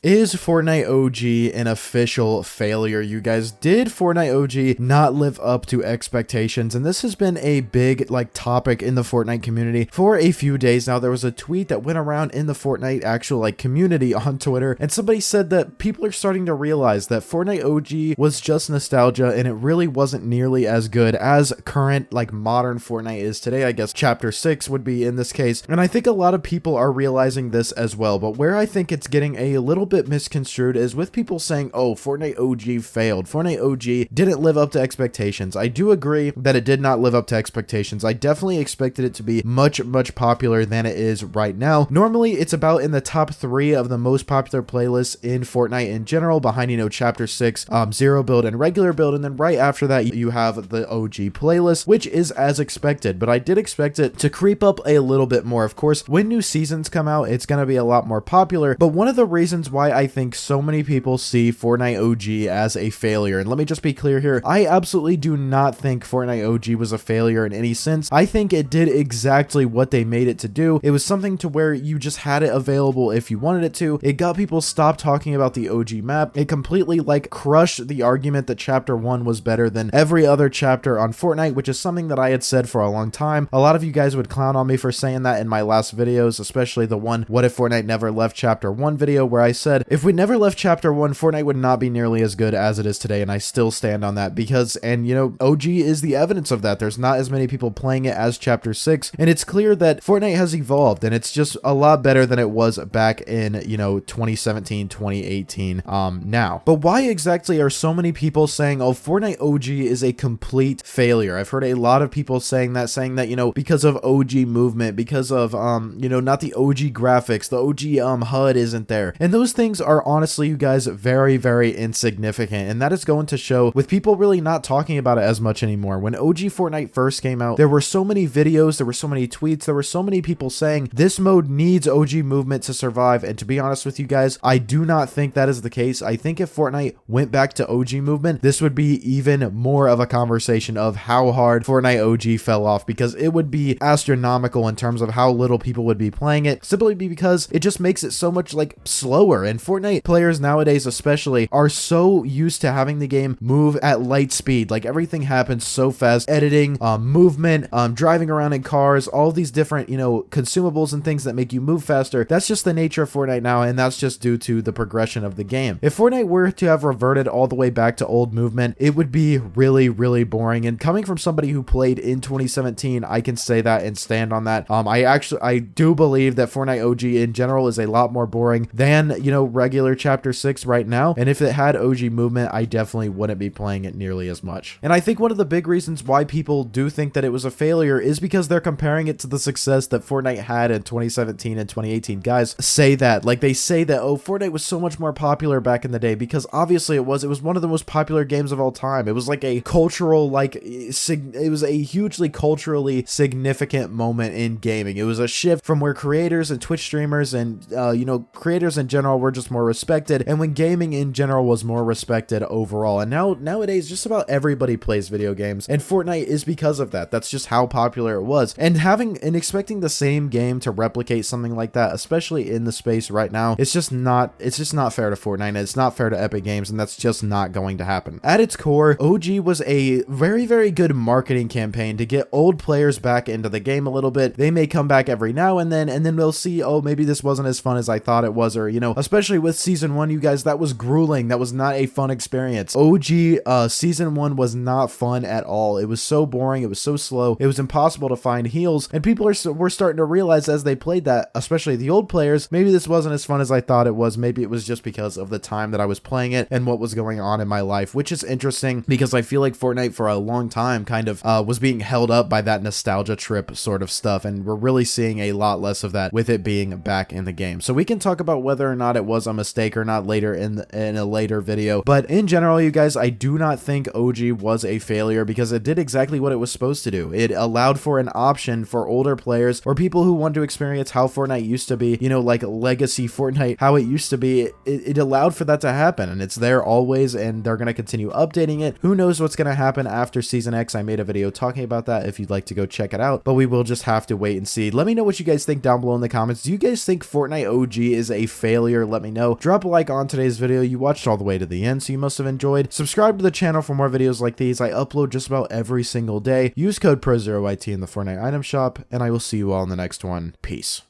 Is Fortnite OG an official failure, you guys? Did Fortnite OG not live up to expectations? And this has been a big topic in the Fortnite community for a few days now. There was a tweet that went around in the Fortnite actual community on Twitter, and somebody said that people are starting to realize that Fortnite OG was just nostalgia and it really wasn't nearly as good as current modern Fortnite is today. I guess chapter 6 would be in this case, and I think a lot of people are realizing this as well. But where I think it's getting a little bit misconstrued is with people saying, oh, Fortnite OG failed, Fortnite OG didn't live up to expectations. I do agree that it did not live up to expectations. I definitely expected it to be much popular than it is right now. Normally it's about in the top 3 of the most popular playlists in Fortnite in general, behind chapter 6, zero build and regular build, and then right after that you have the OG playlist, which is as expected. But I did expect it to creep up a little bit more. Of course, when new seasons come out, it's going to be a lot more popular. But one of the reasons why I think so many people see Fortnite OG as a failure, and let me just be clear here, I absolutely do not think Fortnite OG was a failure in any sense. I think it did exactly what they made it to do. It was something to where you just had it available if you wanted it to. It got people stopped talking about the OG map. It completely crushed the argument that chapter 1 was better than every other chapter on Fortnite, which is something that I had said for a long time. A lot of you guys would clown on me for saying that in my last videos, especially the one "What if Fortnite never left chapter 1" video, where I said if we never left chapter 1, Fortnite would not be nearly as good as it is today. And I still stand on that because, and OG is the evidence of that. There's not as many people playing it as chapter 6, and it's clear that Fortnite has evolved and it's just a lot better than it was back in 2017, 2018 now. But why exactly are so many people saying, oh, Fortnite OG is a complete failure? I've heard a lot of people saying that because of OG movement, because of not the OG graphics, the OG HUD isn't there, and those things are honestly, you guys, very insignificant. And that is going to show with people really not talking about it as much anymore. When OG Fortnite first came out, there were so many videos, there were so many tweets, there were so many people saying this mode needs OG movement to survive. And to be honest with you guys, I do not think that is the case. I think if Fortnite went back to OG movement, this would be even more of a conversation of how hard Fortnite OG fell off, because it would be astronomical in terms of how little people would be playing it, simply because it just makes it so much slower. And Fortnite players nowadays especially are so used to having the game move at light speed. Everything happens so fast. Editing, movement, driving around in cars, all these different consumables and things that make you move faster. That's just the nature of Fortnite now, and that's just due to the progression of the game. If Fortnite were to have reverted all the way back to old movement, it would be really boring. And coming from somebody who played in 2017, I can say that and stand on that. I do believe that Fortnite OG in general is a lot more boring than regular chapter 6 right now. And if it had OG movement, I definitely wouldn't be playing it nearly as much. And I think one of the big reasons why people do think that it was a failure is because they're comparing it to the success that Fortnite had in 2017 and 2018. Guys say that, they say that, oh, Fortnite was so much more popular back in the day, because obviously it was one of the most popular games of all time. It was a cultural, it was a hugely culturally significant moment in gaming. It was a shift from where creators and Twitch streamers and creators in general were just more respected, and when gaming in general was more respected overall. And nowadays just about everybody plays video games, and Fortnite is because of that. That's just how popular it was. And expecting the same game to replicate something like that, especially in the space right now, it's just not fair to Fortnite, and it's not fair to Epic Games, and that's just not going to happen. At its core, OG was a very good marketing campaign to get old players back into the game a little bit. They may come back every now and then we'll see, oh, maybe this wasn't as fun as I thought it was, or especially with season 1, you guys, that was grueling. That was not a fun experience. OG season 1 was not fun at all. It was so boring, it was so slow, it was impossible to find heals, and people were starting to realize as they played that, especially the old players, maybe this wasn't as fun as I thought it was. Maybe it was just because of the time that I was playing it and what was going on in my life, which is interesting because I feel like Fortnite for a long time kind of was being held up by that nostalgia trip sort of stuff, and we're really seeing a lot less of that with it being back in the game. So we can talk about whether or not it was a mistake or not later in a later video, but in general, you guys, I do not think OG was a failure because it did exactly what it was supposed to do. It allowed for an option for older players or people who want to experience how Fortnite used to be, legacy Fortnite, how it used to be. It allowed for that to happen, and it's there always, and they're going to continue updating it. Who knows what's going to happen after Season X? I made a video talking about that if you'd like to go check it out, but we will just have to wait and see. Let me know what you guys think down below in the comments. Do you guys think Fortnite OG is a failure? let me know. Drop a like on today's video. You watched all the way to the end, so you must have enjoyed. Subscribe to the channel for more videos like these. I upload just about every single day. Use code PROZEROYT in the Fortnite item shop, and I will see you all in the next one. Peace.